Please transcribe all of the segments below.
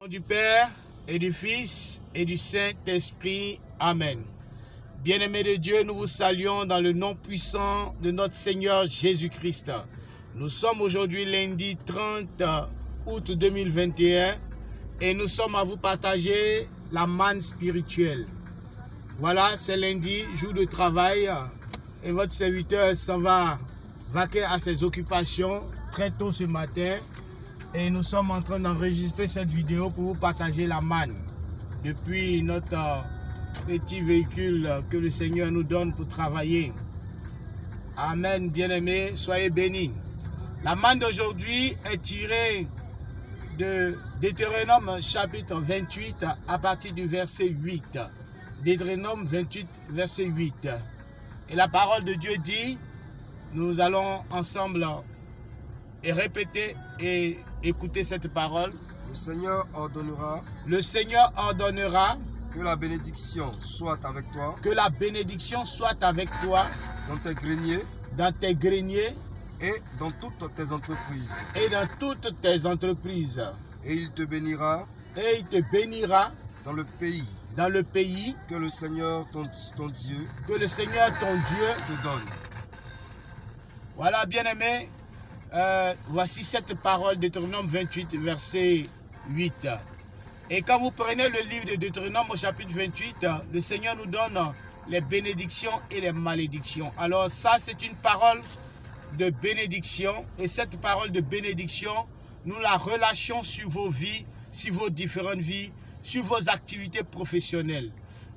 Au nom du Père et du Fils et du Saint-Esprit. Amen. Bien-aimés de Dieu, nous vous saluons dans le nom puissant de notre Seigneur Jésus-Christ. Nous sommes aujourd'hui lundi 30 août 2021 et nous sommes à vous partager la manne spirituelle. Voilà, c'est lundi, jour de travail et votre serviteur s'en va vaquer à ses occupations très tôt ce matin. Et nous sommes en train d'enregistrer cette vidéo pour vous partager la manne depuis notre petit véhicule que le Seigneur nous donne pour travailler. Amen, bien-aimés, soyez bénis. La manne d'aujourd'hui est tirée de Deutéronome chapitre 28 à partir du verset 8. Deutéronome 28, verset 8. Et la parole de Dieu dit, nous allons ensemble et répéter et écouter cette parole. Le Seigneur ordonnera que la bénédiction soit avec toi. Que la bénédiction soit avec toi Dans tes greniers. Dans tes greniers. Et dans toutes tes entreprises. Et dans toutes tes entreprises. Et il te bénira. Et il te bénira. Dans le pays. Dans le pays. Que le Seigneur ton Dieu. Que le Seigneur ton Dieu te donne. Voilà, bien-aimés. Voici cette parole de Deutéronome 28, verset 8. Et quand vous prenez le livre de Deutéronome au chapitre 28, le Seigneur nous donne les bénédictions et les malédictions. Alors ça, c'est une parole de bénédiction. Et cette parole de bénédiction, nous la relâchons sur vos vies, sur vos différentes vies, sur vos activités professionnelles.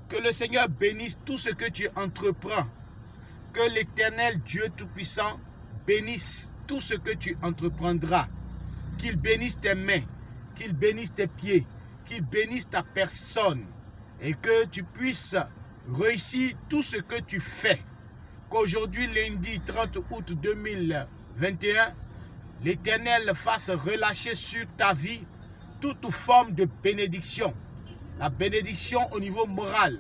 Que le Seigneur bénisse tout ce que tu entreprends. Que l'Éternel Dieu Tout-Puissant bénisse tout ce que tu entreprendras, qu'il bénisse tes mains, qu'il bénisse tes pieds, qu'il bénisse ta personne et que tu puisses réussir tout ce que tu fais. Qu'aujourd'hui, lundi 30 août 2021, l'Éternel fasse relâcher sur ta vie toute forme de bénédiction. La bénédiction au niveau moral,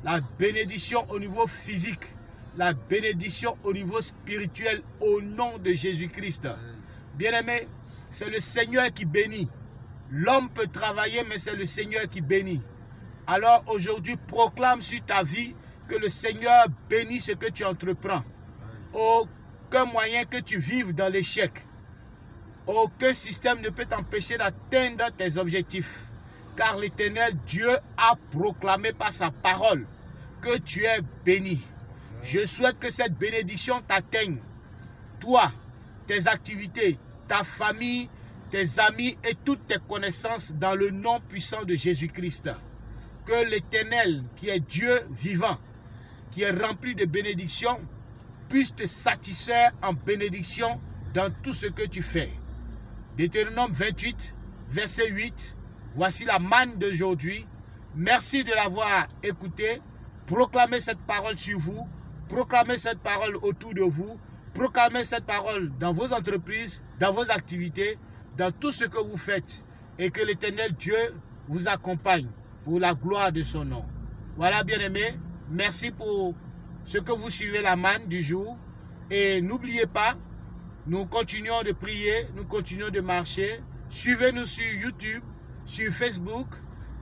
la bénédiction au niveau physique, la bénédiction au niveau spirituel au nom de Jésus-Christ. Bien-aimé, c'est le Seigneur qui bénit. L'homme peut travailler, mais c'est le Seigneur qui bénit. Alors aujourd'hui, proclame sur ta vie que le Seigneur bénit ce que tu entreprends. Aucun moyen que tu vives dans l'échec. Aucun système ne peut t'empêcher d'atteindre tes objectifs. Car l'Éternel Dieu a proclamé par sa parole que tu es béni. Je souhaite que cette bénédiction t'atteigne. Toi, tes activités, ta famille, tes amis et toutes tes connaissances dans le nom puissant de Jésus-Christ. Que l'Éternel, qui est Dieu vivant, qui est rempli de bénédictions, puisse te satisfaire en bénédiction dans tout ce que tu fais. Deutéronome 28, verset 8. Voici la manne d'aujourd'hui. Merci de l'avoir écouté. Proclamez cette parole sur vous. Proclamez cette parole autour de vous. Proclamez cette parole dans vos entreprises, dans vos activités, dans tout ce que vous faites. Et que l'Éternel Dieu vous accompagne pour la gloire de son nom. Voilà, bien-aimés. Merci pour ce que vous suivez la manne du jour. Et n'oubliez pas, nous continuons de prier, nous continuons de marcher. Suivez-nous sur YouTube, sur Facebook.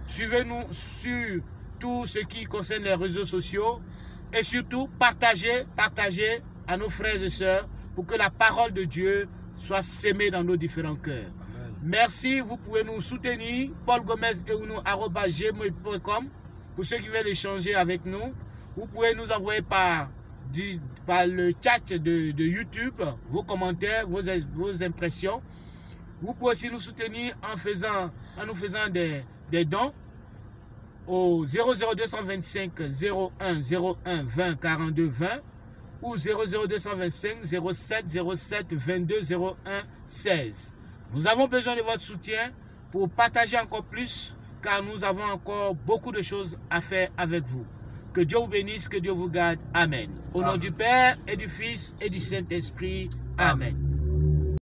Suivez-nous sur tout ce qui concerne les réseaux sociaux. Et surtout, partagez à nos frères et sœurs pour que la parole de Dieu soit sémée dans nos différents cœurs. Amen. Merci, vous pouvez nous soutenir, paulgomez.gmail.com pour ceux qui veulent échanger avec nous. Vous pouvez nous envoyer par le chat de YouTube vos commentaires, vos impressions. Vous pouvez aussi nous soutenir en nous faisant des dons au 00225 01 01 20 42 20 ou 00225 07 07 22 01 16. Nous avons besoin de votre soutien pour partager encore plus car nous avons encore beaucoup de choses à faire avec vous. Que Dieu vous bénisse, que Dieu vous garde. Amen. Au nom du Père et du Fils et du Saint-Esprit. Amen.